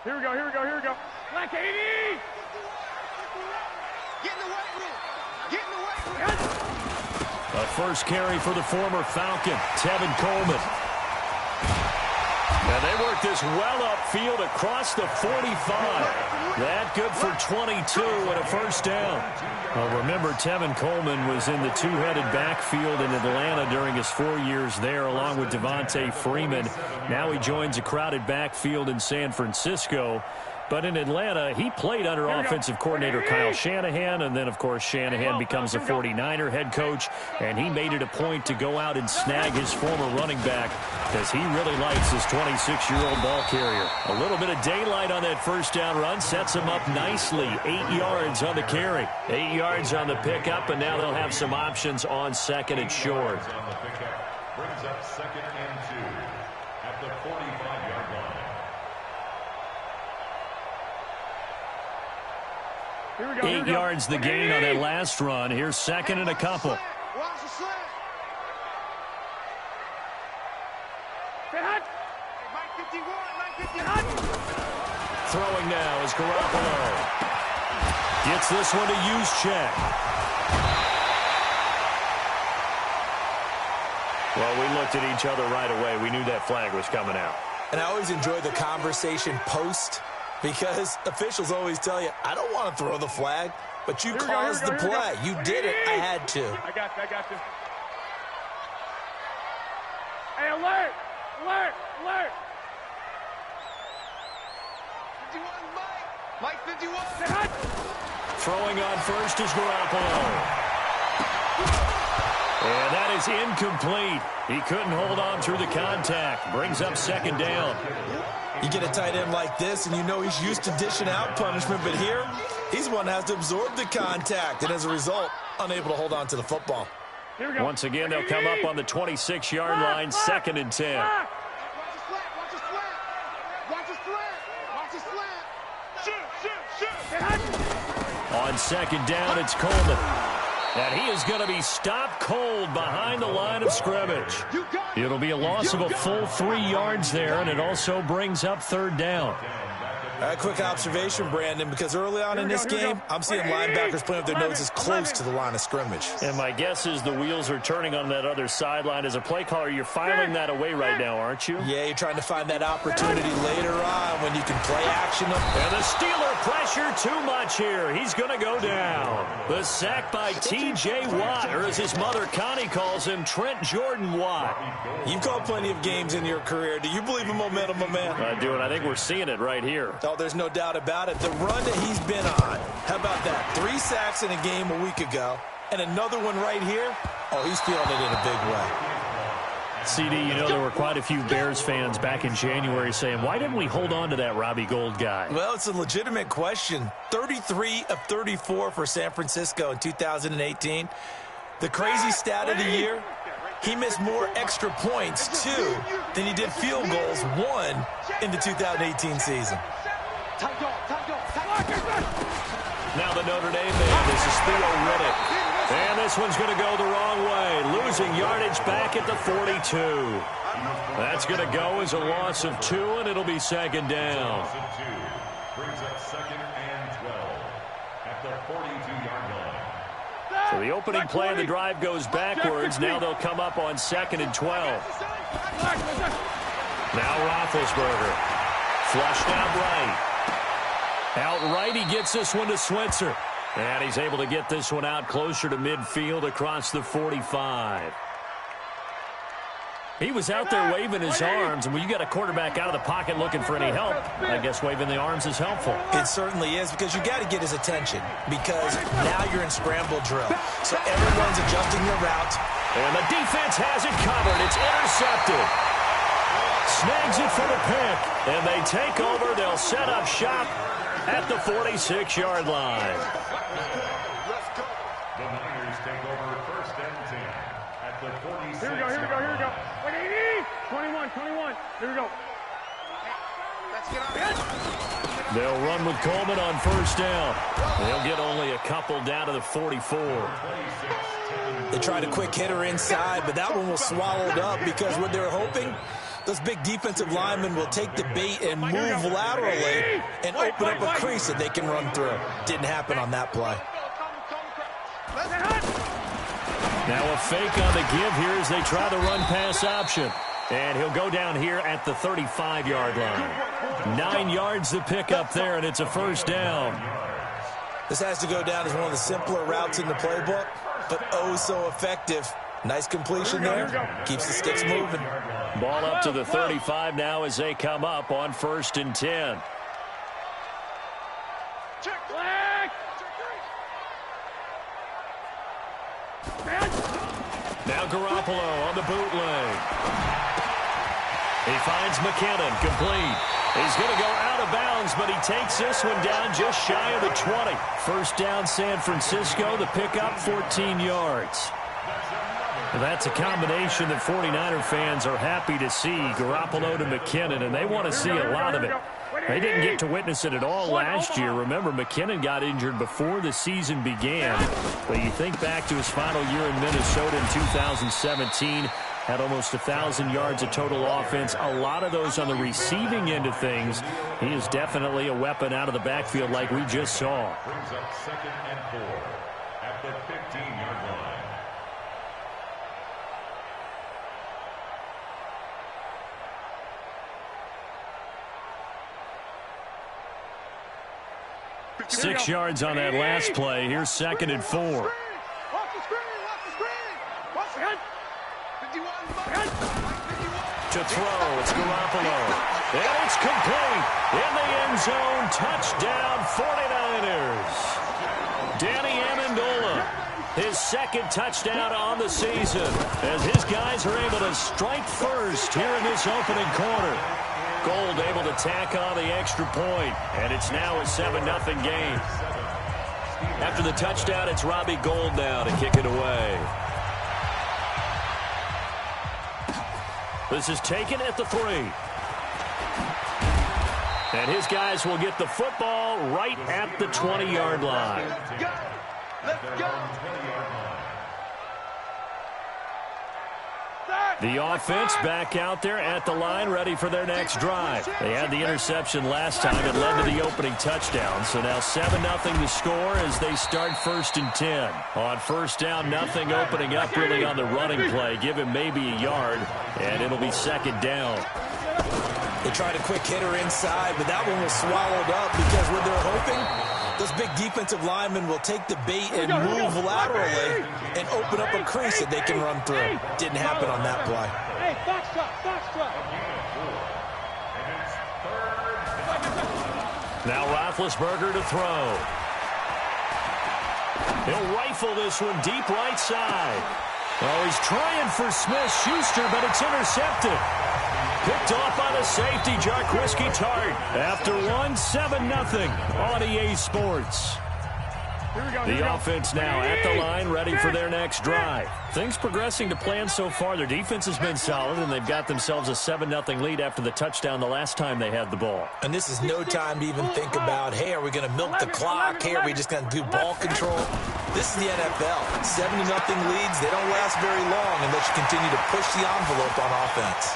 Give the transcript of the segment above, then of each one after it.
Here we go, here we go, here we go. Black 80! Get in the weight room. Get in the weight room. A first carry for the former Falcon, Tevin Coleman. And they work this well upfield across the 45. That good for 22 and a first down. Well, remember, Tevin Coleman was in the two-headed backfield in Atlanta during his 4 years there, along with Devontae Freeman. Now he joins a crowded backfield in San Francisco. But in Atlanta, he played under offensive coordinator Kyle Shanahan, and then, of course, Shanahan becomes a 49er head coach, and he made it a point to go out and snag his former running back because he really likes his 26-year-old ball carrier. A little bit of daylight on that first down run sets him up nicely. 8 yards on the carry, 8 yards on the pickup, and now they'll have some options on second and short. Brings up second and 2 at the 45-yard line. 8 yards the gain on that last run. Here's second and a couple. Watch the slant. Mike 51, Mike 51. Throwing now is Garoppolo. Gets this one to Juszczyk. Well, we looked at each other right away. We knew that flag was coming out. And I always enjoy the conversation post, because officials always tell you, I don't want to throw the flag, but you caused the play. You did it. I had to. I got you. Hey, alert! Alert! Alert! 51, Mike 51. Throwing on first is Garoppolo. And that is incomplete. He couldn't hold on through the contact. Brings up second down. You get a tight end like this, and you know he's used to dishing out punishment, but here, he's one that has to absorb the contact, and as a result, unable to hold on to the football. Once again, they'll come up on the 26-yard line, second and 10. Watch the slant, watch the slant. Watch the slant, watch the slant. Shoot. On second down, it's Coleman. And he is going to be stopped cold behind the line of scrimmage. It'll be a loss of a full 3 yards there, and it also brings up third down. A quick observation, Brandon, because early on in this game, I'm seeing linebackers playing with their noses close to the line of scrimmage. And my guess is the wheels are turning on that other sideline. As a play caller, you're filing that away right now, aren't you? Yeah, you're trying to find that opportunity later on when you can play action up. And the Steeler pressure too much here. He's going to go down. The sack by T.J. Watt, or as his mother Connie calls him, Trent Jordan Watt. You've called plenty of games in your career. Do you believe in momentum, my man? I do, and I think we're seeing it right here. Oh, there's no doubt about it. The run that he's been on, how about that? 3 sacks in a game a week ago, and another one right here. Oh, he's feeling it in a big way. CD, you know, there were quite a few Bears fans back in January saying, why didn't we hold on to that Robbie Gould guy? Well, it's a legitimate question. 33 of 34 for San Francisco in 2018. The crazy stat of the year, he missed more extra points, 2, than he did field goals, 1, in the 2018 season. Now the Notre Dame man, this is Theo Riddick. And this one's going to go the wrong way. Losing yardage back at the 42. That's going to go as a loss of 2, and it'll be second down. Brings up second and 12 at the 42-yard line. So the opening play of the drive goes backwards. Now they'll come up on second and 12. Now Roethlisberger. Flushed out right. Out right, he gets this one to Switzer. And he's able to get this one out closer to midfield across the 45. He was out there waving his arms, and when you got a quarterback out of the pocket looking for any help, I guess waving the arms is helpful. It certainly is, because you got to get his attention, because now you're in scramble drill. So everyone's adjusting their route. And the defense has it covered. It's intercepted. Snags it for the pick, and they take over. They'll set up shop at the 46-yard line. The Niners take over first and 10 at the 46. Here we go. 21. Here we go. Let's get on. They'll run with Coleman on first down. They'll get only a couple down to the 44. They tried a quick hitter inside, but that one was swallowed up because what they were hoping Those big defensive linemen will take the bait and move laterally and open up a crease that they can run through. Didn't happen on that play. Now a fake on the give here as they try the run-pass option. And he'll go down here at the 35-yard line. 9 yards the pick up there, and it's a first down. This has to go down as one of the simpler routes in the playbook, but oh so effective. Nice completion there. Keeps the sticks moving. Ball up to the 35 now as they come up on 1st and 10. Now Garoppolo on the bootleg. He finds McKinnon, complete. He's going to go out of bounds, but he takes this one down just shy of the 20. First down, San Francisco. The pickup, 14 yards. That's a combination that 49er fans are happy to see, Garoppolo to McKinnon, and they want to see a lot of it. They didn't get to witness it at all last year. Remember, McKinnon got injured before the season began. But you think back to his final year in Minnesota in 2017, had almost 1,000 yards of total offense. A lot of those on the receiving end of things. He is definitely a weapon out of the backfield like we just saw. Brings up 2nd and 4 at the 15-yard line. Six yards on that last play. Here's 2nd and 4. Watch the screen! Watch the screen! Watch the 51. To throw, it's Garoppolo. And it's complete. In the end zone, touchdown 49ers. Danny Amendola, his 2nd touchdown on the season, as his guys are able to strike first here in this opening quarter. Gold able to tack on the extra point, and it's now a 7-0 game. After the touchdown, it's Robbie Gould now to kick it away. This is taken at the 3. And his guys will get the football right at the 20-yard line. Let's go! The offense back out there at the line, ready for their next drive. They had the interception last time. It led to the opening touchdown. So now 7-0 the score as they start 1st and 10. On first down, nothing opening up really on the running play. Give him maybe a yard, and it'll be 2nd down. They tried a quick hitter inside, but that one was swallowed up because what they're hoping, those big defensive linemen will take the bait and move laterally and open up a crease that they can run through. Didn't happen on that play. Hey, box truck. Now Roethlisberger to throw. He'll rifle this one deep right side. Oh, he's trying for Smith-Schuster, but it's intercepted. Picked off by the safety, Jarquiski Tart. After 7-0 on EA Sports. The offense now at the line, ready for their next drive. Things progressing to plan so far. Their defense has been solid, and they've got themselves a 7-0 lead after the touchdown the last time they had the ball. And this is no time to even think about, hey, are we going to milk the clock? Hey, are we just going to do ball control? This is the NFL. 7-0 leads, they don't last very long unless you continue to push the envelope on offense.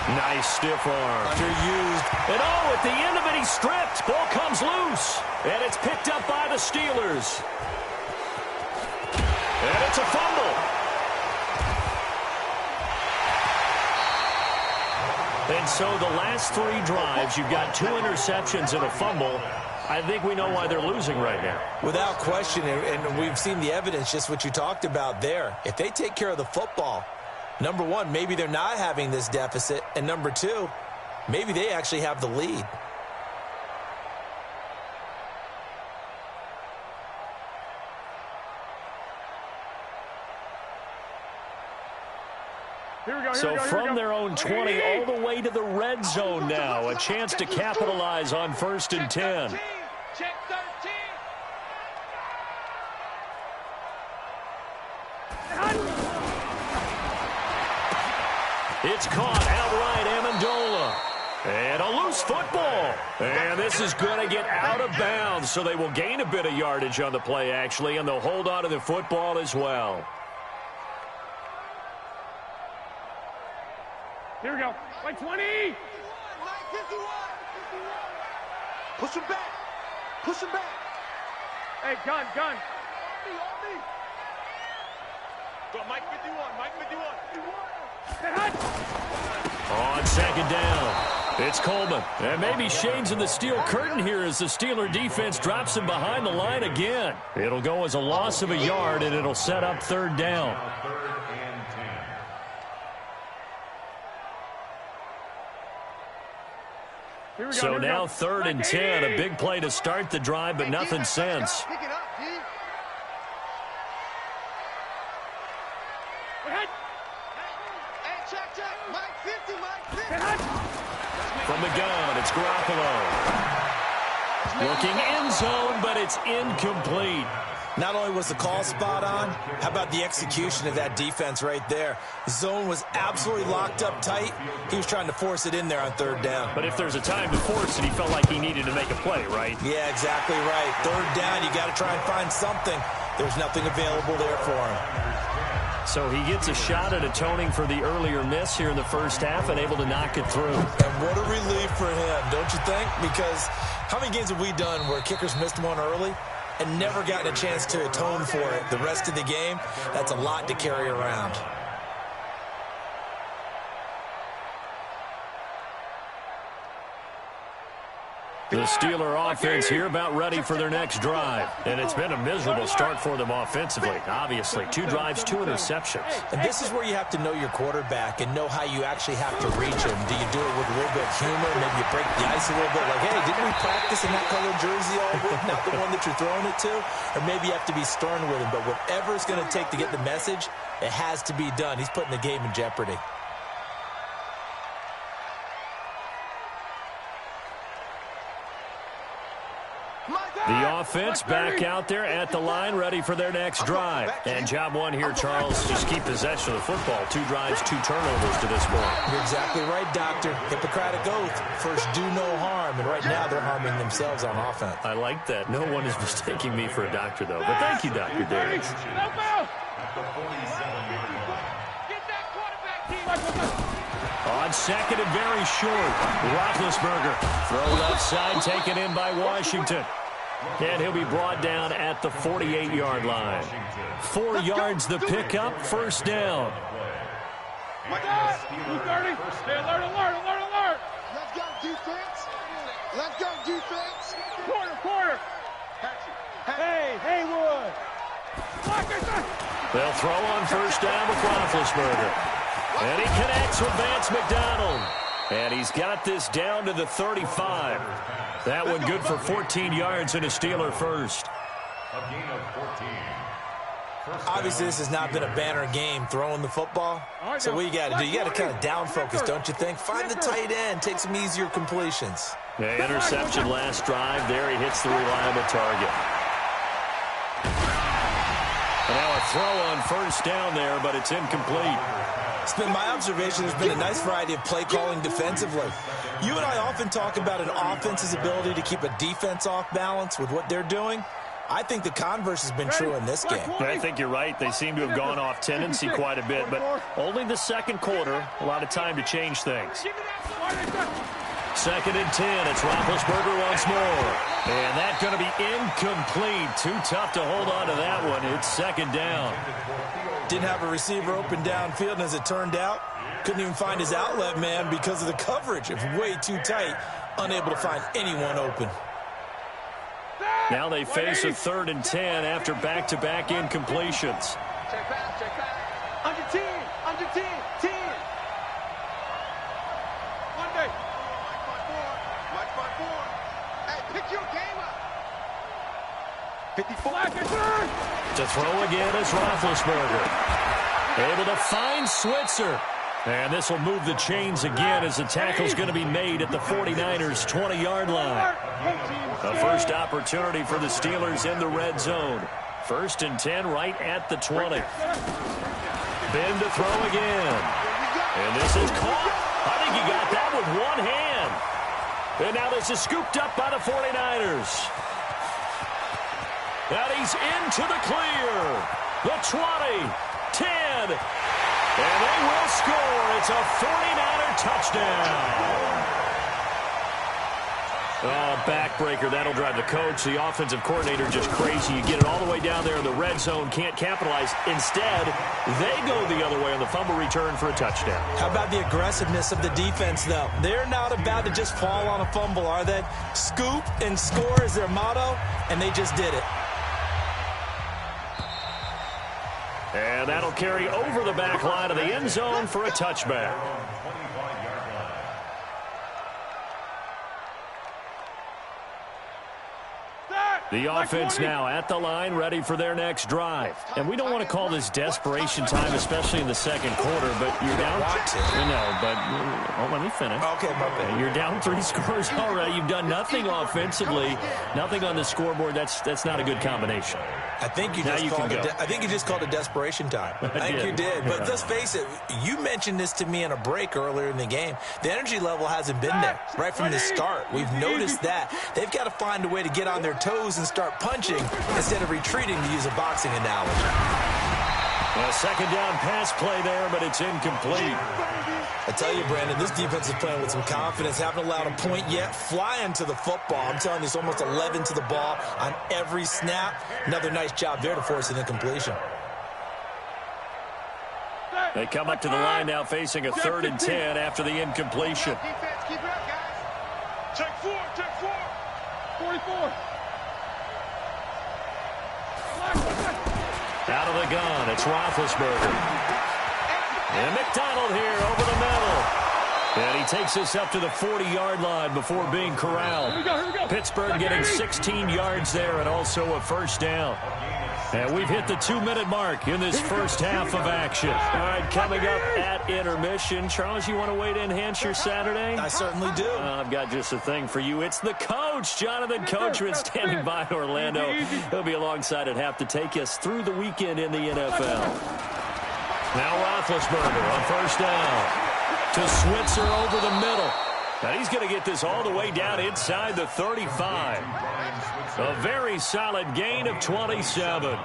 Nice stiff arm. Underused. And at the end of it, he's stripped. Ball comes loose. And it's picked up by the Steelers. And it's a fumble. And so the last 3 drives, you've got 2 interceptions and a fumble. I think we know why they're losing right now. Without question, and we've seen the evidence, just what you talked about there. If they take care of the football, number one, maybe they're not having this deficit. And number 2, maybe they actually have the lead. So from their own 20 all the way to the red zone now. A chance to capitalize on 1st and 10. Check 13. It's caught outright, Amendola. And a loose football. And this is going to get out of bounds, so they will gain a bit of yardage on the play, actually, and they'll hold on to the football as well. Here we go. Like 20. 51. Push him back. Push him back. Hey, gun. On me. Go, Mike 51. Mike 51. Hey, hot. On second down, it's Coleman. And maybe shades of the steel curtain here as the Steeler defense drops him behind the line again. It'll go as a loss of a yard, and it'll set up third down. So now 3rd and 10, a big play to start the drive, but nothing since. Pick it up, D. Hey, Hey, check. Mike 50, Mike 50. hot. From the gun, it's Garoppolo. Looking end zone, but it's incomplete. Not only was the call spot on, how about the execution of that defense right there? The zone was absolutely locked up tight. He was trying to force it in there on 3rd down. But if there's a time to force it, he felt like he needed to make a play, right? Yeah, exactly right. 3rd down, you got to try and find something. There's nothing available there for him. So he gets a shot at atoning for the earlier miss here in the first half and able to knock it through. And what a relief for him, don't you think? Because how many games have we done where kickers missed one early and never gotten a chance to atone for it the rest of the game? That's a lot to carry around. The Steeler offense here about ready for their next drive. And it's been a miserable start for them offensively. Obviously, 2 drives, 2 interceptions. And this is where you have to know your quarterback and know how you actually have to reach him. Do you do it with a little bit of humor? Maybe you break the ice a little bit like, hey, didn't we practice in that color jersey all week? Not the one that you're throwing it to? Or maybe you have to be stern with him. But whatever it's going to take to get the message, it has to be done. He's putting the game in jeopardy. The offense back out there at the line, ready for their next drive. And job one here, Charles, just keep possession of the football. 2 drives, 2 turnovers to this point. You're exactly right, Doctor. Hippocratic oath. First, do no harm. And right now, they're harming themselves on offense. I like that. No one is mistaking me for a doctor, though. But thank you, Dr. Davis. On second and very short, Roethlisberger. Throw left side, taken in by Washington. And he'll be brought down at the 48-yard line. 4 yards the pickup, first down. 230. Hey, alert. Let's go, defense. Let's go, defense. Quarter. Hey, Haywood. They'll throw on first down with Roethlisberger. And he connects with Vance McDonald. And he's got this down to the 35. That one good for 14 yards and a Steeler first. A gain of 14. Obviously, this has not been a banner game throwing the football. So what you got to do? You got to kind of down focus, don't you think? Find the tight end. Take some easier completions. Yeah, interception last drive. There he hits the reliable target. And now a throw on first down there, but it's incomplete. It's been my observation there's been a nice variety of play calling defensively. You and I often talk about an offense's ability to keep a defense off balance with what they're doing. I think the converse has been true in this game. I think you're right. They seem to have gone off tendency quite a bit, but only the second quarter, a lot of time to change things. 2nd and 10. It's Roethlisberger once more. And that's going to be incomplete. Too tough to hold on to that one. It's 2nd down. Didn't have a receiver open downfield, and as it turned out, couldn't even find his outlet man because of the coverage. It was way too tight, unable to find anyone open. Now they face a 3rd and 10 after back-to-back incompletions. Check back. Under 10. Monday. Mike 5-4. Hey, pick your game up. 54. To throw again is Roethlisberger. Able to find Switzer. And this will move the chains again as the tackle's going to be made at the 49ers' 20-yard line. A first opportunity for the Steelers in the red zone. 1st and 10 right at the 20. Ben to throw again. And this is caught. I think he got that with one hand. And now this is scooped up by the 49ers. And he's into the clear. The 20, 10, and they will score. It's a 49er touchdown. Oh, backbreaker. That'll drive the coach, the offensive coordinator, just crazy. You get it all the way down there in the red zone, can't capitalize. Instead, they go the other way on the fumble return for a touchdown. How about the aggressiveness of the defense, though? They're not about to just fall on a fumble, are they? Scoop and score is their motto, and they just did it. And that'll carry over the back line of the end zone for a touchback. The offense now at the line, ready for their next drive. And we don't want to call this desperation time, especially in the second quarter, but you're down. No, but let me finish. Okay, my bad. You're down 3 scores already. You've done nothing offensively, nothing on the scoreboard. That's not a good combination. I think you just called it desperation time. I think you did. But let's face it, you mentioned this to me in a break earlier in the game. The energy level hasn't been there right from the start. We've noticed that. They've got to find a way to get on their toes and start punching instead of retreating, to use a boxing analogy. A second down pass play there, but it's incomplete. I tell you, Brandon, this defense is playing with some confidence. Haven't allowed a point yet. Flying to the football. I'm telling you, it's almost 11 to the ball on every snap. Another nice job there to force an incompletion. They come up to the line now facing a 3rd and 10 after the incompletion. Defense, keep it up, guys. Check 4, check 4. 44. Out of the gun, it's Roethlisberger. And McDonald here over the middle. And he takes us up to the 40-yard line before being corralled. Here we go. Pittsburgh getting 16 yards there and also a first down. And we've hit the 2-minute mark in this first half of action. All right, coming up at intermission. Charles, you want to wait to enhance your Saturday? I certainly do. I've got just a thing for you. It's the coach, Jonathan Coachman, standing by in Orlando. He'll be alongside at half to take us through the weekend in the NFL. Now Roethlisberger on first down to Switzer over the middle. Now he's going to get this all the way down inside the 35. A very solid gain of 27.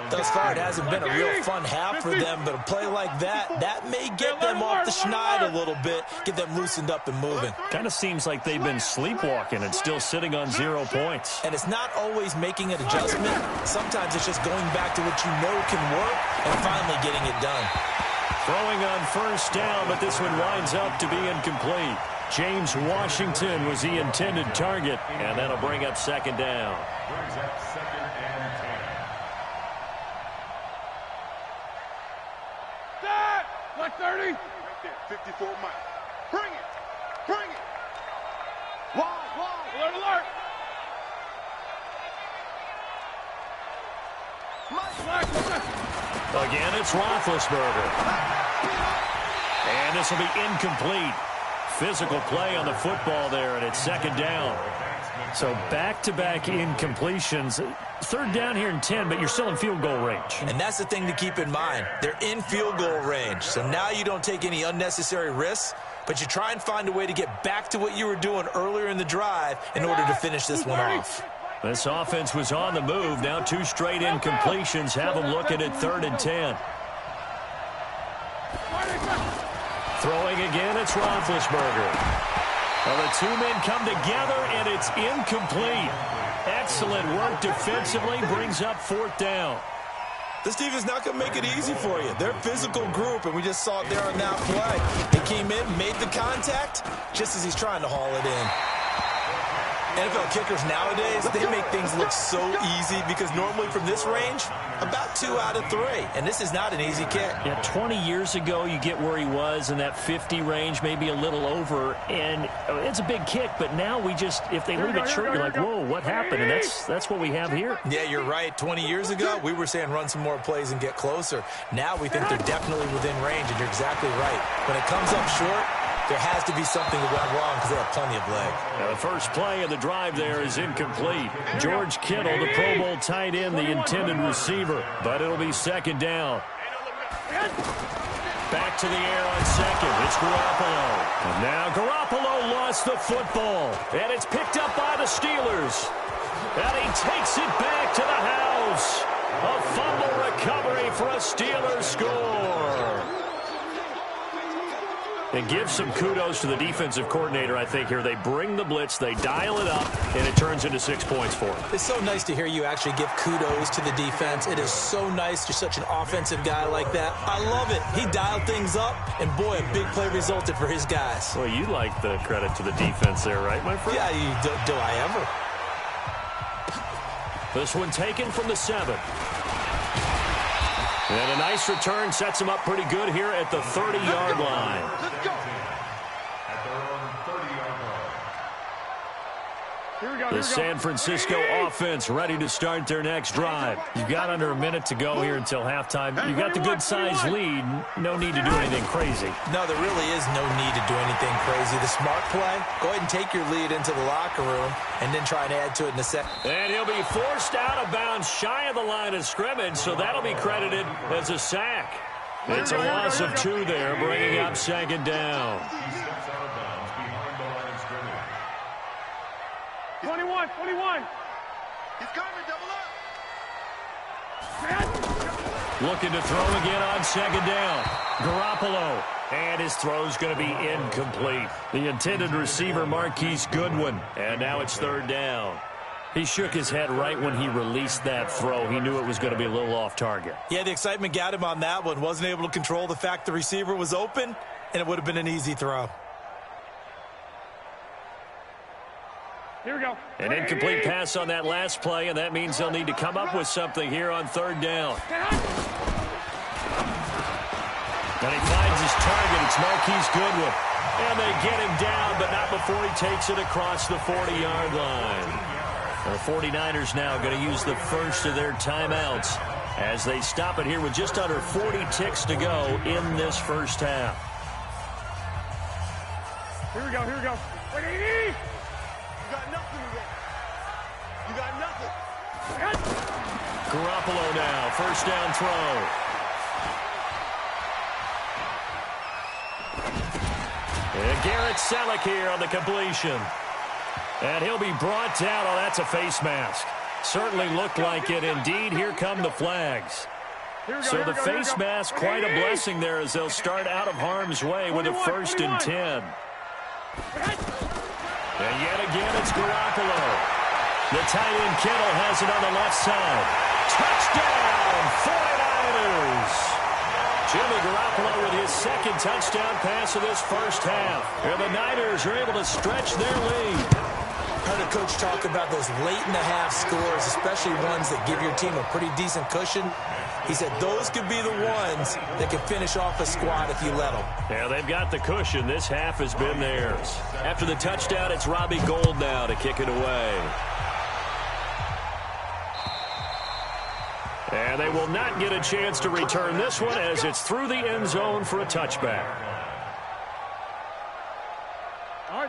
Thus far, it hasn't been a real fun half for them, but a play like that may get them off the schneid a little bit, get them loosened up and moving. Kind of seems like they've been sleepwalking and still sitting on 0 points. And it's not always making an adjustment. Sometimes it's just going back to what you know can work and finally getting it done. Throwing on first down, but this one winds up to be incomplete. James Washington was the intended target, and that'll bring up second down. Brings up 2nd and 10. Set. 130. Right there, 54 Mike. Bring it. Bring it. Wide. Alert, alert. Again, it's Roethlisberger. And this will be incomplete. Physical play on the football there, and it's second down. So back-to-back incompletions. 3rd down here and 10, but you're still in field goal range. And that's the thing to keep in mind. They're in field goal range. So now you don't take any unnecessary risks, but you try and find a way to get back to what you were doing earlier in the drive in order to finish this one off. This offense was on the move. Now 2 straight incompletions have them looking at 3rd and 10. Throwing again, it's Roethlisberger. Well, the 2 men come together, and it's incomplete. Excellent work defensively, brings up 4th down. This defense is not going to make it easy for you. They're a physical group, and we just saw it there on that play. He came in, made the contact, just as he's trying to haul it in. NFL kickers nowadays, they make things look so easy because normally from this range, about 2 out of 3. And this is not an easy kick. Yeah, 20 years ago, you get where he was in that 50 range, maybe a little over. And it's a big kick, but now we just, if they leave it short, you're like, whoa, what happened? And that's what we have here. Yeah, you're right. 20 years ago, we were saying run some more plays and get closer. Now we think they're definitely within range, and you're exactly right. When it comes up short, there has to be something that went wrong because they have plenty of leg. Now the first play of the drive there is incomplete. George Kittle, the Pro Bowl tight end, the intended receiver. But it'll be second down. Back to the air on second. It's Garoppolo. And now Garoppolo lost the football. And it's picked up by the Steelers. And he takes it back to the house. A fumble recovery for a Steelers score. And give some kudos to the defensive coordinator, I think, here. They bring the blitz, they dial it up, and it turns into 6 points for them. It's so nice to hear you actually give kudos to the defense. It is so nice. You're such an offensive guy like that. I love it. He dialed things up, and boy, a big play resulted for his guys. Well, you like the credit to the defense there, right, my friend? Yeah, do I ever? This one taken from the 7. And a nice return sets him up pretty good here at the 30-yard line. Let's go. At their own 30-yard line. Here we go. The San Francisco offense ready to start their next drive. You've got under a minute to go here until halftime. You've got the good-sized lead. No need to do anything crazy. No, there really is no need to do anything crazy. The smart play, go ahead and take your lead into the locker room and then try and add to it in the second. And he'll be forced out of bounds shy of the line of scrimmage, so that'll be credited as a sack. It's a loss of 2 there, bringing up 2nd down. He steps out of bounds behind the line of scrimmage. 21. He's coming, double up. Looking to throw again on 2nd down. Garoppolo. And his throw's going to be incomplete. The intended receiver, Marquise Goodwin. And now it's 3rd down. He shook his head right when he released that throw. He knew it was going to be a little off target. Yeah, the excitement got him on that one. Wasn't able to control the fact the receiver was open, and it would have been an easy throw. Here we go. An incomplete pass on that last play, and that means they'll need to come up with something here on 3rd down. And he finds his target. It's Marquise Goodwin. And they get him down, but not before he takes it across the 40-yard line. The 49ers now going to use the first of their timeouts as they stop it here with just under 40 ticks to go in this first half. Here we go. Ready? You got nothing today. You got nothing. Garoppolo now, first down throw. And Garrett Selleck here on the completion. And he'll be brought down. Oh, that's a face mask. Certainly looked like it. Indeed, here come the flags. So the face mask, quite a blessing there as they'll start out of harm's way with a 1st and 10. And yet again, it's Garoppolo. The tight end Kittle has it on the left side. Touchdown, 49ers. Jimmy Garoppolo with his 2nd touchdown pass of this first half. And the Niners are able to stretch their lead. Heard a coach talk about those late-in-the-half scores, especially ones that give your team a pretty decent cushion. He said those could be the ones that can finish off a squad if you let them. Yeah, they've got the cushion. This half has been theirs. After the touchdown, it's Robbie Gould now to kick it away. And they will not get a chance to return this one as it's through the end zone for a touchback.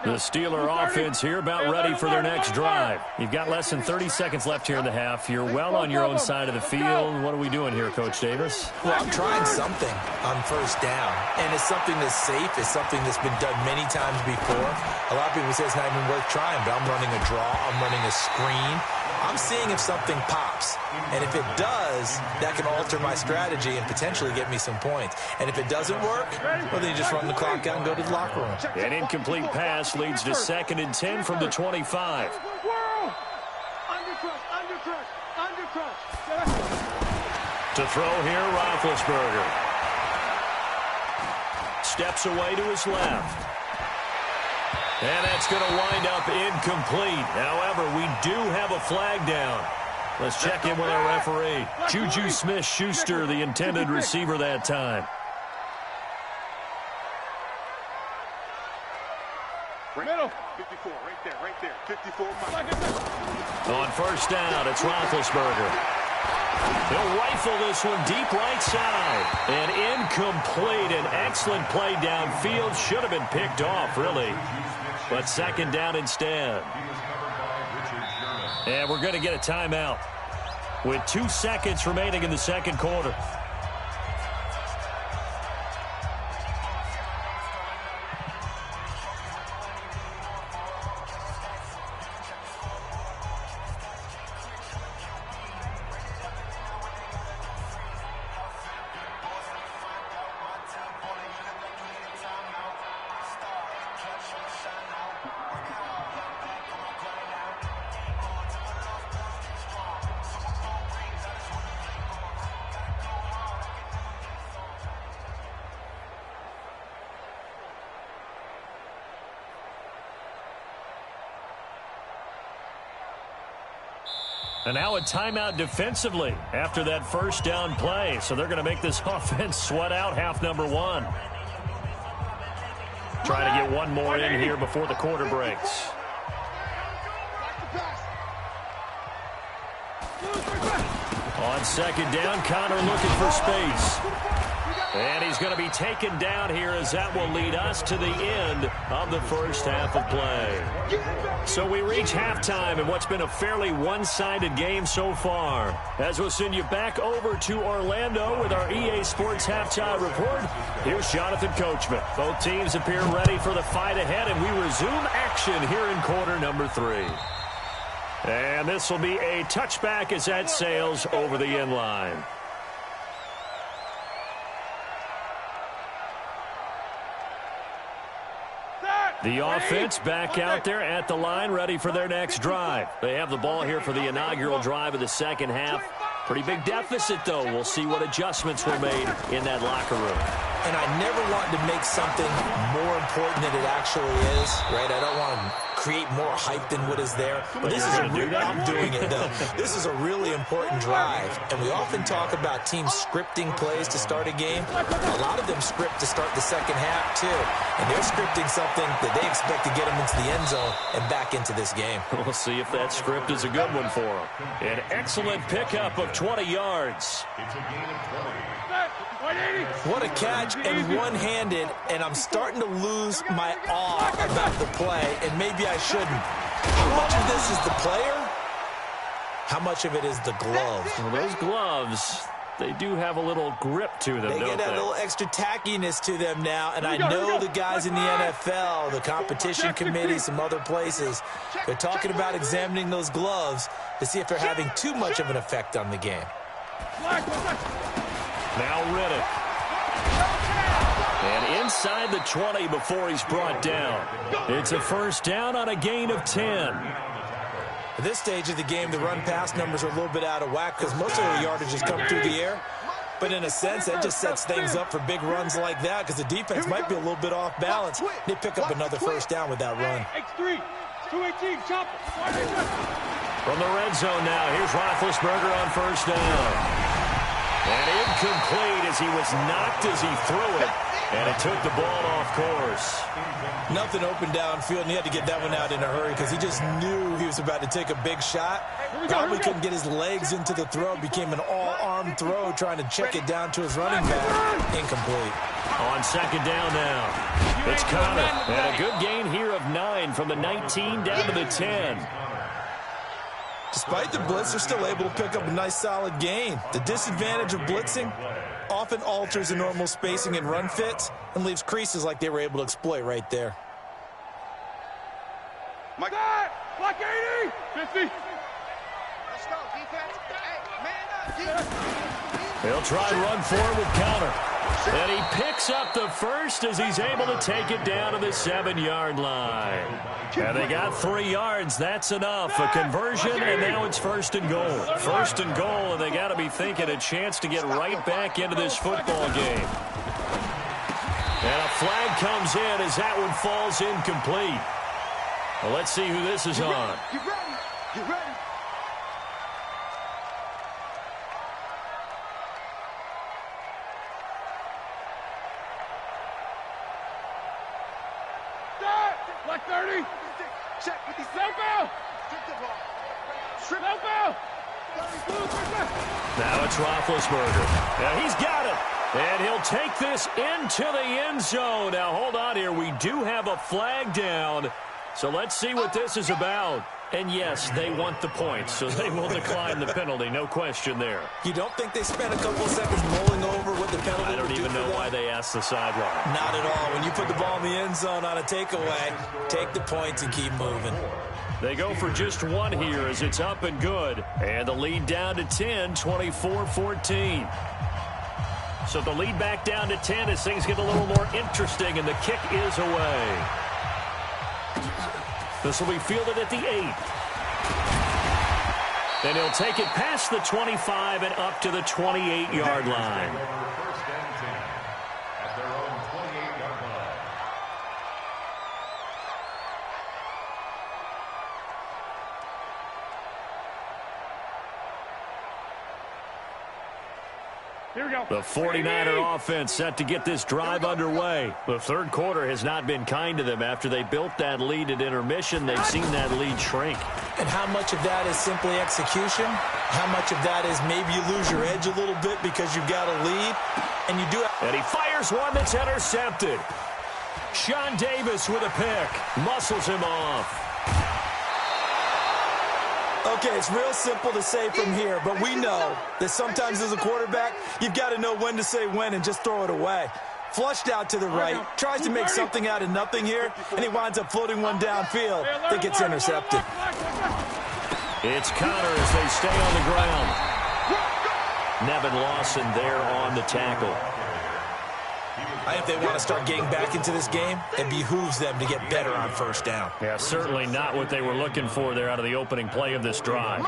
The Steeler offense here about ready for their next drive. You've got less than 30 seconds left here in the half. You're well on your own side of the field. What are we doing here, Coach Davis? Well, I'm trying something on 1st down, and it's something that's safe. It's something that's been done many times before. A lot of people say it's not even worth trying, but I'm running a draw. I'm running a screen. I'm seeing if something pops. And if it does, that can alter my strategy and potentially get me some points. And if it doesn't work, well, then you just run the clock out and go to the locker room. An incomplete pass leads to 2nd and 10 from the 25. To throw here, Roethlisberger. Steps away to his left. And that's going to wind up incomplete. However, we do have a flag down. Let's check in with our referee. Juju Smith-Schuster, the intended receiver that time. Middle. 54, right there. 54. On 1st down, it's Roethlisberger. He'll rifle this one deep right side. And incomplete. An excellent play downfield. Should have been picked off, really. But 2nd down instead. And we're going to get a timeout with 2 seconds remaining in the 2nd quarter. And now a timeout defensively after that first down play. So they're going to make this offense sweat out half number one. Trying to get one more in here before the quarter breaks. On second down, Connor looking for space. And he's going to be taken down here as that will lead us to the end of the first half of play. So we reach halftime in what's been a fairly one-sided game so far. As we'll send you back over to Orlando with our EA Sports Halftime Report, here's Jonathan Coachman. Both teams appear ready for the fight ahead, and we resume action here in quarter number 3. And this will be a touchback as that sails over the end line. The offense back out there at the line, ready for their next drive. They have the ball here for the inaugural drive of the second half. Pretty big deficit, though. We'll see what adjustments were made in that locker room. And I never want to make something more important than it actually is, right? I don't want to create more hype than what is there. But this is I'm doing it, though. This is a really important drive. And we often talk about teams scripting plays to start a game. A lot of them script to start the second half, too. And they're scripting something that they expect to get them into the end zone and back into this game. We'll see if that script is a good one for them. An excellent pickup of 20 yards. It's a gain of 20. What a catch, and one-handed, and I'm starting to lose my awe about the play, and maybe I shouldn't. How much of this is the player? How much of it is the glove? Well, those gloves, they do have a little grip to them, They get that little extra tackiness to them now, and I know the guys in the NFL, the competition committee, some other places, they're talking about examining those gloves to see if they're having too much of an effect on the game. Now Riddick. And inside the 20 before he's brought down. It's a first down on a gain of 10. At this stage of the game, the run-pass numbers are a little bit out of whack because most of the yardage has come through the air. But in a sense, that just sets things up for big runs like that because the defense might be a little bit off balance. They pick up another first down with that run. X3, 218, chop. From the red zone now, here's Roethlisberger on first down. And incomplete as he was knocked as he threw it. And it took the ball off course. Nothing open downfield, and he had to get that one out in a hurry because he just knew he was about to take a big shot. Probably couldn't get his legs into the throw. Became an all-arm throw trying to check it down to his running back. Incomplete. On second down now. It's Connor. And a good gain here of 9 from the 19 down to the 10. Despite the blitz, they're still able to pick up a nice solid gain. The disadvantage of blitzing often alters the normal spacing and run fits and leaves creases like they were able to exploit right there. Block 80! 50! Let's go, defense. Hey, man up, defense. They'll try and run forward with Connor. And he picks up the first as he's able to take it down to the 7-yard line. And they got 3 yards. That's enough. A conversion, and now it's first and goal. First and goal, and they got to be thinking a chance to get right back into this football game. And a flag comes in as that one falls incomplete. Well, let's see who this is on. You ready? You ready? Block 30! Check with these Help out! Strip Help out! Now it's Roethlisberger. Now he's got it. And he'll take this into the end zone. Now hold on here. We do have a flag down. So let's see what this is about. And yes, they want the points, so they will decline the penalty. No question there. You don't think they spent a couple of seconds mulling over what the penalty I don't even know why they asked the sideline. Not at all. When you put the ball in the end zone on a takeaway, take the points and keep moving. They go for just one here as it's up and good. And the lead down to 10, 24-14. So the lead back down to 10 as things get a little more interesting, and the kick is away. This will be fielded at the 8. And he'll take it past the 25 and up to the 28-yard line. First and 10 at their own 28-yard line. Here we go. The 49er offense set to get this drive underway. The third quarter has not been kind to them. After they built that lead at intermission, they've seen that lead shrink. And how much of that is simply execution? How much of that is maybe you lose your edge a little bit because you've got a lead? And you do it. And he fires one that's intercepted. Sean Davis with a pick. Muscles him off. Okay, it's real simple to say from here, but we know that sometimes as a quarterback, you've got to know when to say when and just throw it away. Flushed out to the right, tries to make something out of nothing here, and he winds up floating one downfield that gets intercepted. It's Connor as they stay on the ground. Nevin Lawson there on the tackle. I think they want to start getting back into this game. It behooves them to get better on first down. Yeah, certainly not what they were looking for there out of the opening play of this drive.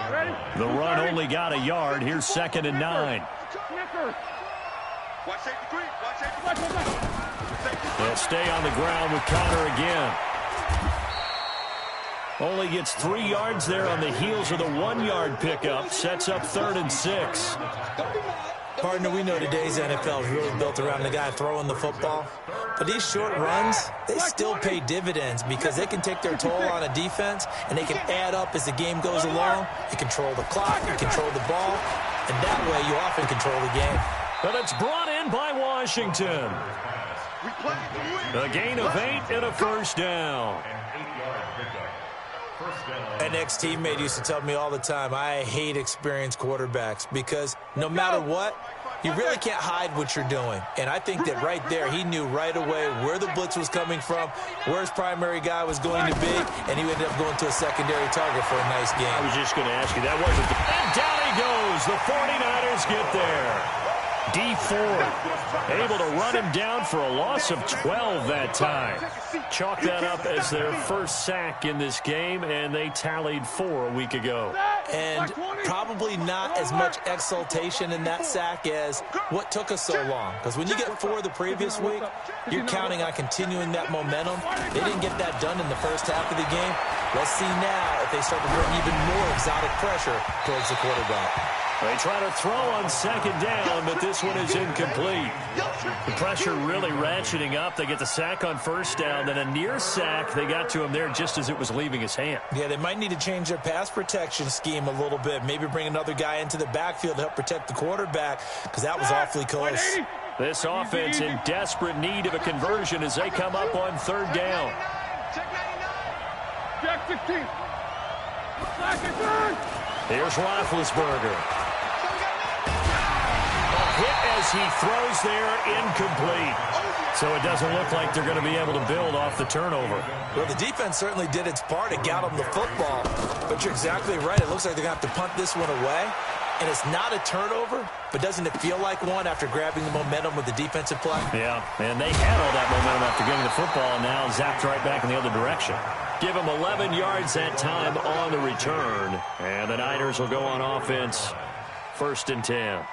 The run only got a yard. Here's 2nd and 9. They'll stay on the ground with Connor again. Only gets 3 yards there on the heels of the 1-yard pickup. Sets up 3rd and 6. Partner, we know today's NFL is really built around the guy throwing the football. But these short runs, they still pay dividends because they can take their toll on a defense, and they can add up as the game goes along. You control the clock, you control the ball, and that way you often control the game. But it's brought in by Washington. A gain of 8 and a first down. An ex-teammate used to tell me all the time, I hate experienced quarterbacks because no matter what, you really can't hide what you're doing. And I think that right there, he knew right away where the blitz was coming from, where his primary guy was going to be, and he ended up going to a secondary target for a nice game. I was just going to ask you, that wasn't the... And down he goes. The 49ers get there. D Ford able to run him down for a loss of 12 that time. Chalk that up as their first sack in this game, and they tallied 4 a week ago. And probably not as much exultation in that sack as what took us so long. Because when you get 4 the previous week, you're counting on continuing that momentum. They didn't get that done in the first half of the game. Let's see now if they start to bring even more exotic pressure towards the quarterback. They try to throw on 2nd down, but this one is incomplete. The pressure really ratcheting up. They get the sack on 1st down, then a near sack. They got to him there just as it was leaving his hand. Yeah, they might need to change their pass protection scheme a little bit. Maybe bring another guy into the backfield to help protect the quarterback, because that was awfully close. This offense in desperate need of a conversion as they come up on 3rd down. Jack 16. Here's Roethlisberger. Hit as he throws there, incomplete. So it doesn't look like they're going to be able to build off the turnover. Well, the defense certainly did its part. It got them the football. But you're exactly right. It looks like they're going to have to punt this one away. And it's not a turnover, but doesn't it feel like one after grabbing the momentum with the defensive play? Yeah, and they had all that momentum after getting the football, and now zapped right back in the other direction. Give them 11 yards that time on the return. And the Niners will go on offense, 1st and 10.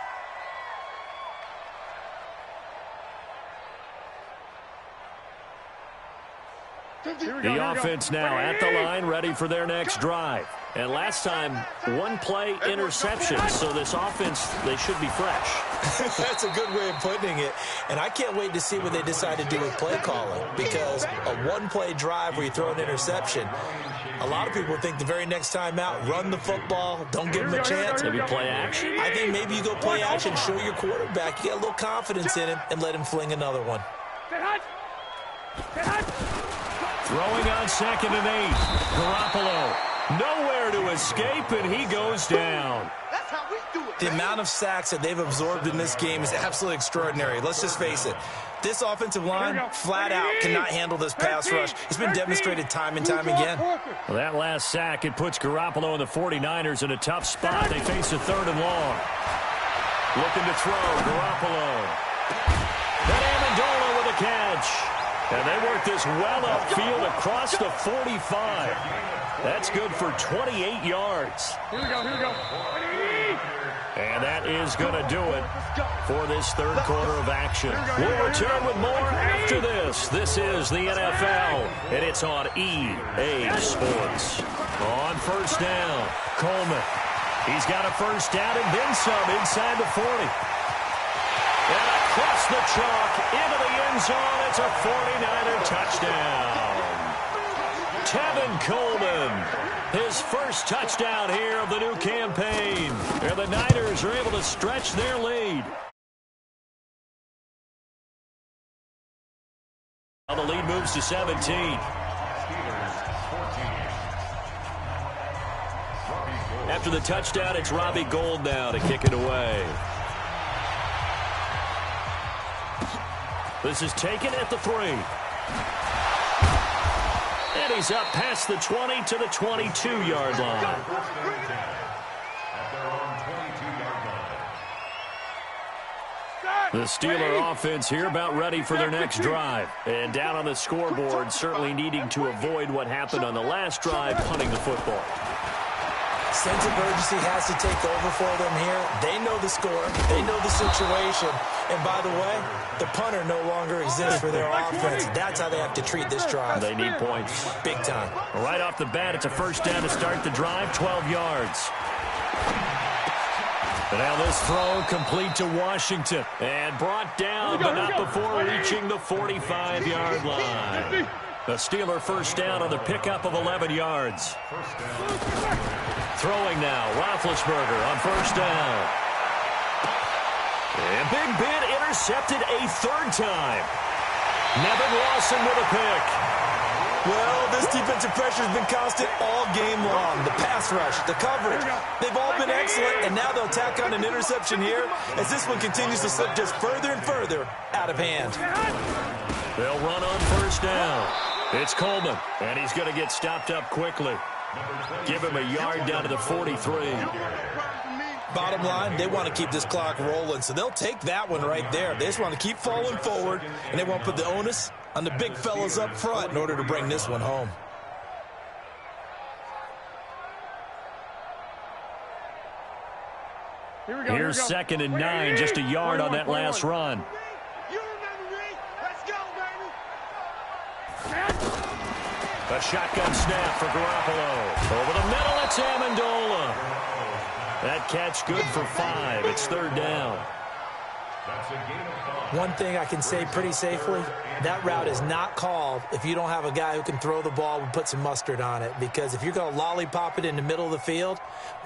The offense now at the line, ready for their next drive. And last time, 1-play interception. So this offense, they should be fresh. That's a good way of putting it. And I can't wait to see what they decide to do with play calling. Because a 1-play drive where you throw an interception, a lot of people think the very next time out, run the football, don't give them a chance. Maybe play action? I think maybe you go play action, show your quarterback, you get a little confidence in him, and let him fling another one. Throwing on 2nd and 8. Garoppolo nowhere to escape, and he goes down. That's how we do it. The amount of sacks that they've absorbed in this game is absolutely extraordinary. Let's just face it. This offensive line, flat out, cannot handle this pass rush. It's been demonstrated time and time again. Well, that last sack, it puts Garoppolo and the 49ers in a tough spot. They face a 3rd and long. Looking to throw, Garoppolo. Then Amendola with a catch. And they work this well upfield across the 45. That's good for 28 yards. Here we go. And that is going to do it for this 3rd quarter of action. We'll return with more after this. This is the NFL, and it's on EA Sports. On 1st down, Coleman. He's got a 1st down and then some inside the 40. Past the chalk, into the end zone. It's a 49er touchdown. Tevin Coleman, his first touchdown here of the new campaign. And the Niners are able to stretch their lead. Now the lead moves to 17. After the touchdown, it's Robbie Gould now to kick it away. This is taken at the 3. And he's up past the 20 to the 22-yard line. The Steeler offense here about ready for their next drive. And down on the scoreboard, certainly needing to avoid what happened on the last drive, punting the football. Sense of urgency has to take over for them here. They know the score. They know the situation. And by the way, the punter no longer exists for their offense. That's how they have to treat this drive. They need points. Big time. Right off the bat, it's a first down to start the drive, 12 yards. And now this throw complete to Washington. And brought down, but not before reaching the 45-yard line. The Steeler first down on the pickup of 11 yards. Throwing now, Roethlisberger on first down. And Big Ben intercepted a third time. Nevin Lawson with a pick. Well, this defensive pressure has been constant all game long. The pass rush, the coverage, they've all been excellent, and now they'll tack on an interception here as this one continues to slip just further and further out of hand. They'll run on first down. It's Coleman, and he's going to get stopped up quickly. Give him a yard down to the 43. Bottom line, they want to keep this clock rolling, so they'll take that one right there. They just want to keep falling forward, and they won't put the onus on the big fellas up front in order to bring this one home. Here's 2nd and 9, just a yard on that last run. A shotgun snap for Garoppolo. Over the middle, it's Amendola. That catch good for 5. It's 3rd down. One thing I can say pretty safely, that route is not called if you don't have a guy who can throw the ball and put some mustard on it. Because if you're going to lollipop it in the middle of the field,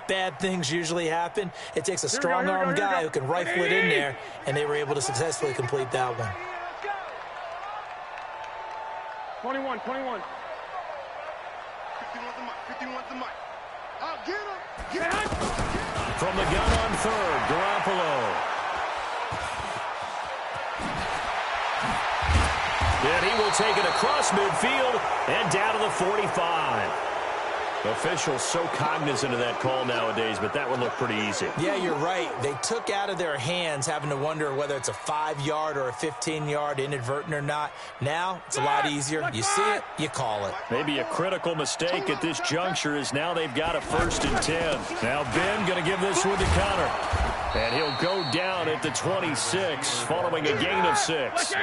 bad things usually happen. It takes a strong-arm guy who can rifle it in there, and they were able to successfully complete that one. 21. 51's the mic. I'll get him. From the gun on 3rd, Garoppolo. And he will take it across midfield and down to the 45. Officials so cognizant of that call nowadays, but that one looked pretty easy. Yeah, you're right. They took out of their hands having to wonder whether it's a 5-yard or a 15-yard inadvertent or not. Now, it's a lot easier. You see it, you call it. Maybe a critical mistake at this juncture is now they've got a 1st and 10. Now Ben going to give this one to Connor. And he'll go down at the 26 following a gain of 6.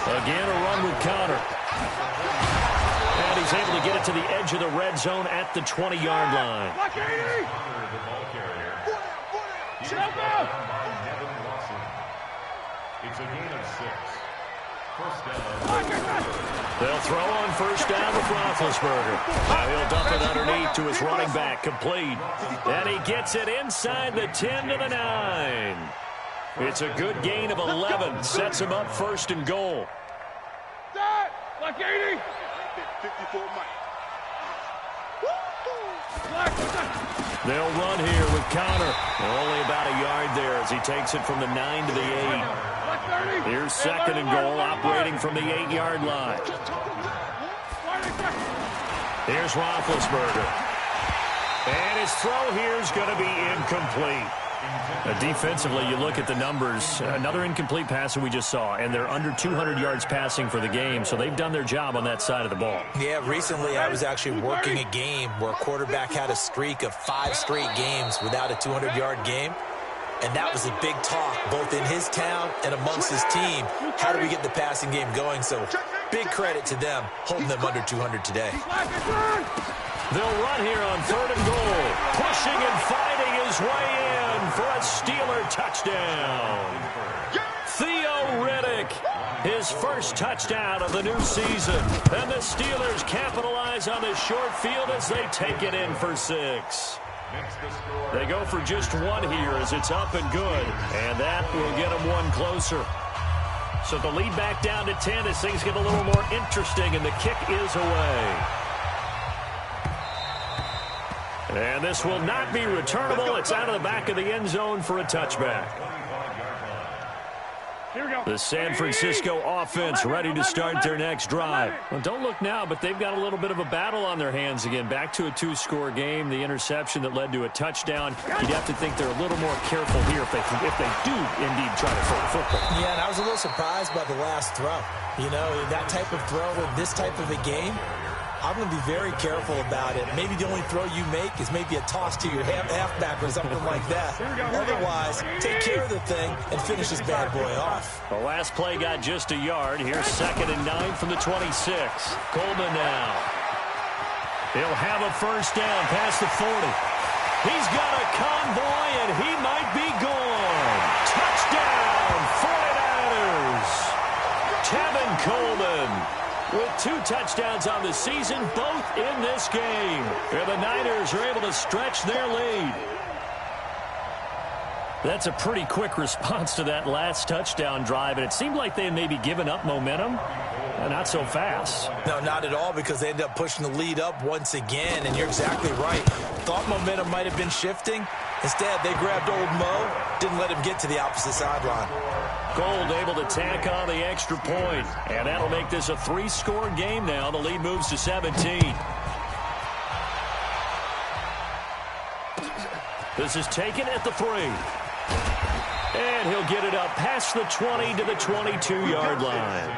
Again, a run with Connor. And he's able to get it to the edge of the red zone at the 20-yard line. It's a gain of 6. First down. They'll throw on first down with Roethlisberger. Now he'll dump it underneath to his running back, complete. And he gets it inside the 10 to the 9. It's a good gain of 11. Sets him up 1st and goal. Like 80. 54 Mike. They'll run here with Connor. Only about a yard there as he takes it from the 9 to the 8. Here's 2nd and goal, operating from the 8-yard line. Here's Roethlisberger. And his throw here is going to be incomplete. Defensively, you look at the numbers. Another incomplete pass that we just saw, and they're under 200 yards passing for the game, so they've done their job on that side of the ball. Yeah, recently I was actually working a game where a quarterback had a streak of 5 straight games without a 200-yard game, and that was a big talk both in his town and amongst his team. How do we get the passing game going? So big credit to them holding them under 200 today. They'll run here on 3rd and goal. Pushing and fighting is his way in for a Steeler touchdown. Theo Riddick, his first touchdown of the new season. And the Steelers capitalize on this short field as they take it in for 6. They go for just one here as it's up and good, and that will get them one closer. So the lead back down to 10 as things get a little more interesting, and the kick is away. And this will not be returnable. It's out of the back of the end zone for a touchback. Here we go. The San Francisco offense ready to start their next drive. Well, don't look now, but they've got a little bit of a battle on their hands again. Back to a 2-score game. The interception that led to a touchdown. You'd have to think they're a little more careful here if they do indeed try to throw the football. Yeah, and I was a little surprised by the last throw. You know, that type of throw in this type of a game, I'm going to be very careful about it. Maybe the only throw you make is maybe a toss to your halfback or something like that. Otherwise, take care of the thing and finish this bad boy off. The last play got just a yard. Here's 2nd and 9 from the 26. Coleman now. He'll have a first down past the 40. He's got a convoy, and he might be gone. Touchdown, 49ers. Tevin Coleman with 2 touchdowns on the season, both in this game. And the Niners are able to stretch their lead. That's a pretty quick response to that last touchdown drive, and it seemed like they had maybe given up momentum. Not so fast. No, not at all, because they ended up pushing the lead up once again, and you're exactly right. Thought momentum might have been shifting. Instead, they grabbed old Mo, didn't let him get to the opposite sideline. Gold able to tack on the extra point, and that'll make this a 3-score game now. The lead moves to 17. This is taken at the 3. And he'll get it up past the 20 to the 22-yard line.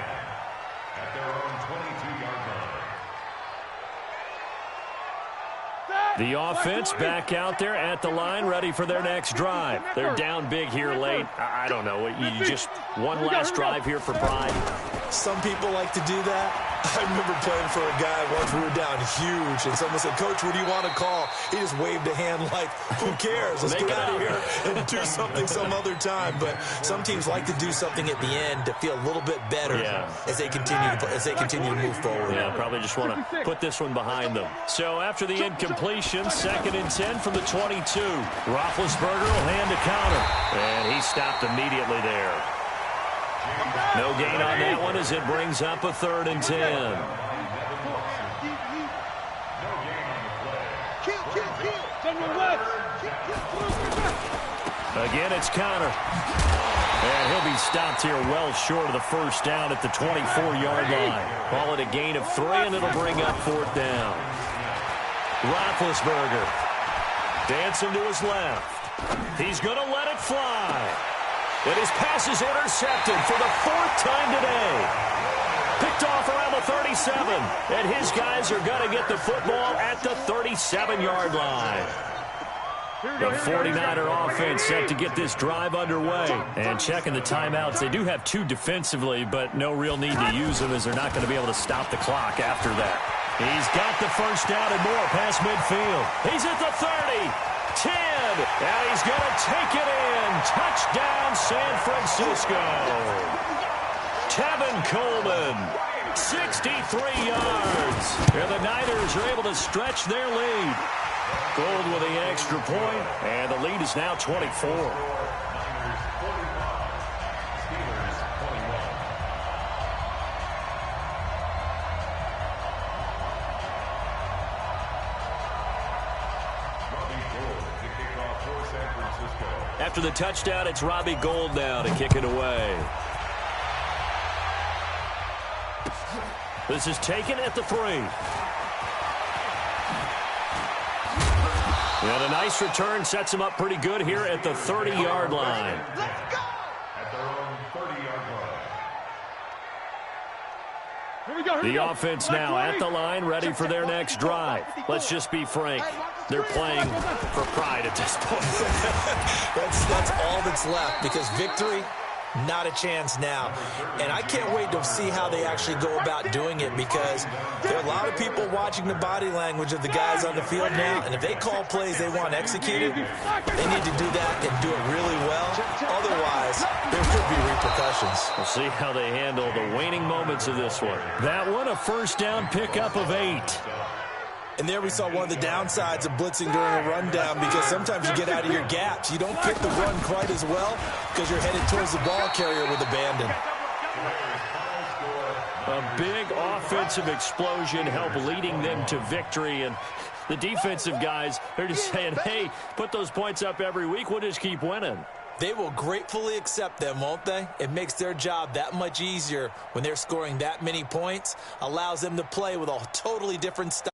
At their own 22-yard line. The offense back out there at the line, ready for their next drive. They're down big here late. I don't know. You just one last drive here for pride. Some people like to do that. I remember playing for a guy once. We were down huge, and someone said, "Coach, what do you want to call?" He just waved a hand like, "Who cares? Let's get out of here and do something some other time." But some teams like to do something at the end to feel a little bit better as they continue to move forward. Yeah, probably just want to put this one behind them. So after the incompletion, 2nd and 10 from the 22. Roethlisberger will hand a counter, and he stopped immediately there. No gain on that one as it brings up a 3rd and 10. Again, it's Connor. And he'll be stopped here well short of the first down at the 24-yard line. Call it a gain of 3, and it'll bring up 4th down. Roethlisberger dancing to his left. He's going to let it fly. And his pass is intercepted for the 4th time today. Picked off around the 37. And his guys are going to get the football at the 37-yard line. The 49er offense set to get this drive underway. And checking the timeouts. They do have 2 defensively, but no real need to use them as they're not going to be able to stop the clock after that. He's got the first down and more past midfield. He's at the 30. 10, and he's going to take it in. Touchdown, San Francisco. Tevin Coleman, 63 yards. And the Niners are able to stretch their lead. Gold with the extra point, and the lead is now 24. After the touchdown, it's Robbie Gould now to kick it away. This is taken at the 3. And a nice return sets him up pretty good here at the 30-yard line. At their own 30-yard line. The offense now at the line, ready for their next drive. Let's just be frank. They're playing for pride at this point. That's all that's left, because victory Not a chance now. And I can't wait to see how they actually go about doing it, because there are a lot of people watching the body language of the guys on the field now, and if they call plays they want executed, they need to do that and do it really well. Otherwise, there could be repercussions. We'll see how they handle the waning moments of this one. That one, a first down pickup of 8. And there we saw one of the downsides of blitzing during a rundown, because sometimes you get out of your gaps. You don't pick the run quite as well because you're headed towards the ball carrier with abandon. A big offensive explosion helped leading them to victory, and the defensive guys, they're just saying, hey, put those points up every week, we'll just keep winning. They will gratefully accept them, won't they? It makes their job that much easier when they're scoring that many points, allows them to play with a totally different style.